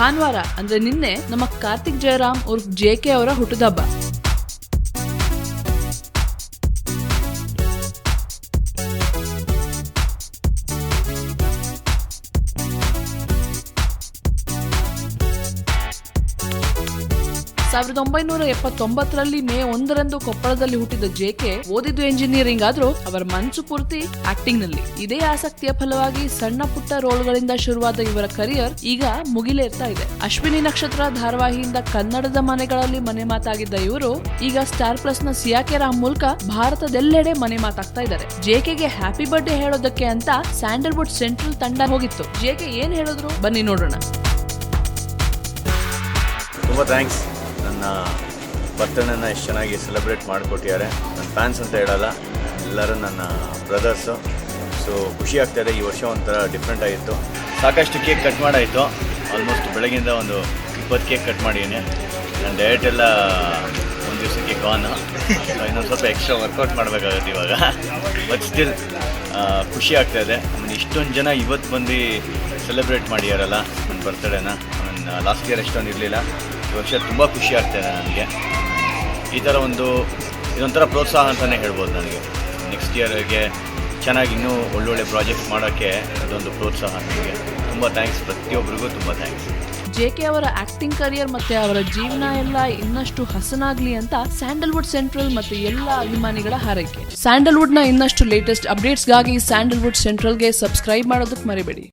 ಭಾನುವಾರ ಅಂದ್ರೆ ನಿನ್ನೆ ನಮ್ಮ ಕಾರ್ತಿಕ್ ಜಯರಾಮ್ ಉರ್ಫ್ JK ಅವರ ಹುಟ್ಟುಹಬ್ಬ. ಸಾವಿರದ 1979ರಲ್ಲಿ ಮೇ 1ರಂದು ಕೊಪ್ಪಳದಲ್ಲಿ ಹುಟ್ಟಿದ JK ಓದಿದ್ದು ಎಂಜಿನಿಯರಿಂಗ್ ಆದ್ರೂ ಅವರ ಮನಸ್ಸು ಪೂರ್ತಿ ಆಕ್ಟಿಂಗ್ ನಲ್ಲಿ. ಇದೇ ಆಸಕ್ತಿಯ ಫಲವಾಗಿ ಸಣ್ಣ ಪುಟ್ಟ ರೋಲ್ಗಳಿಂದ ಶುರುವಾದ ಇವರ ಕರಿಯರ್ ಈಗ ಮುಗಿಲೇರ್ತಾ ಇದೆ. ಅಶ್ವಿನಿ ನಕ್ಷತ್ರ ಧಾರಾವಾಹಿಯಿಂದ ಕನ್ನಡದ ಮನೆಗಳಲ್ಲಿ ಮನೆ ಮಾತಾಗಿದ್ದ ಇವರು ಈಗ ಸ್ಟಾರ್ ಪ್ಲಸ್ ನ ಸಿಯಾಕೆ ರಾಮ್ ಮೂಲಕ ಭಾರತದೆಲ್ಲೆಡೆ ಮನೆ ಮಾತಾಗ್ತಾ ಇದ್ದಾರೆ. JKಗೆ ಹ್ಯಾಪಿ ಬರ್ಡೇ ಹೇಳೋದಕ್ಕೆ ಅಂತ ಸ್ಯಾಂಡಲ್ವುಡ್ ಸೆಂಟ್ರಲ್ ತಂಡ ಹೋಗಿತ್ತು. JK ಏನ್ ಹೇಳಿದ್ರು ಬನ್ನಿ ನೋಡೋಣ. ತುಂಬಾ ಥ್ಯಾಂಕ್ಸ್. ನನ್ನ ಬರ್ತಡೇನ ಎಷ್ಟು ಚೆನ್ನಾಗಿ ಸೆಲೆಬ್ರೇಟ್ ಮಾಡಿಕೊಟ್ಟಿದ್ದಾರೆ. ನನ್ನ ಫ್ಯಾನ್ಸ್ ಅಂತ ಹೇಳಲ್ಲ, ಎಲ್ಲರೂ ನನ್ನ ಬ್ರದರ್ಸು. ಸೊ ಖುಷಿ ಆಗ್ತಾಯಿದೆ. ಈ ವರ್ಷ ಒಂಥರ ಡಿಫ್ರೆಂಟ್ ಆಗಿತ್ತು. ಸಾಕಷ್ಟು ಕೇಕ್ ಕಟ್ ಮಾಡಾಯಿತು. ಆಲ್ಮೋಸ್ಟ್ ಬೆಳಗಿಂದ ಒಂದು 20 ಕೇಕ್ ಕಟ್ ಮಾಡಿದ್ದೀನಿ. ನನ್ನ ಡಯಟ್ ಎಲ್ಲ ಒಂದು ದಿವಸಕ್ಕೆ ಗಾನು. ಇನ್ನೊಂದು ಸ್ವಲ್ಪ ಎಕ್ಸ್ಟ್ರಾ ವರ್ಕೌಟ್ ಮಾಡಬೇಕಾಗುತ್ತೆ ಇವಾಗ. ಬಟ್ ಸ್ಟಿಲ್ ಖುಷಿ ಆಗ್ತಾಯಿದೆ. ಆಮೇಲೆ ಇಷ್ಟೊಂದು ಜನ ಇವತ್ತು ಬಂದು ಸೆಲೆಬ್ರೇಟ್ ಮಾಡಿದಾರಲ್ಲ ನನ್ನ ಬರ್ತಡೇನ. ನಾನು ಲಾಸ್ಟ್ ಇಯರ್ ಎಷ್ಟೊಂದು ಇರಲಿಲ್ಲ. ಈ ವರ್ಷ ತುಂಬ ಖುಷಿ ಆಗ್ತಾಯಿದೆ ನನಗೆ. ಈ ಥರ ಇದೊಂಥರ ಪ್ರೋತ್ಸಾಹ ಅಂತಲೇ ಹೇಳ್ಬೋದು ನನಗೆ. ನೆಕ್ಸ್ಟ್ ಇಯರ್ಗೆ ಚೆನ್ನಾಗಿ ಇನ್ನೂ ಒಳ್ಳೊಳ್ಳೆ ಪ್ರಾಜೆಕ್ಟ್ ಮಾಡೋಕ್ಕೆ ಇದೊಂದು ಪ್ರೋತ್ಸಾಹ ನನಗೆ. ತುಂಬ ಥ್ಯಾಂಕ್ಸ್, ಪ್ರತಿಯೊಬ್ಬರಿಗೂ ತುಂಬ ಥ್ಯಾಂಕ್ಸ್. JK ಅವರ ಆಕ್ಟಿಂಗ್ ಕರಿಯರ್ ಮತ್ತೆ ಅವರ ಜೀವನ ಎಲ್ಲ ಇನ್ನಷ್ಟು ಹಸನಾಗ್ಲಿ ಅಂತ ಸ್ಯಾಂಡಲ್ವುಡ್ ಸೆಂಟ್ರಲ್ ಮತ್ತೆ ಎಲ್ಲ ಅಭಿಮಾನಿಗಳ ಹಾರೈಕೆ. ಸ್ಯಾಂಡಲ್ವುಡ್ ನ ಇನ್ನಷ್ಟು ಲೇಟೆಸ್ಟ್ ಅಪ್ಡೇಟ್ಸ್ಗಾಗಿ ಸ್ಯಾಂಡಲ್ವುಡ್ ಸೆಂಟ್ರಲ್ಗೆ ಸಬ್ಸ್ಕ್ರೈಬ್ ಮಾಡೋದಕ್ಕೆ ಮರಿಬೇಡಿ.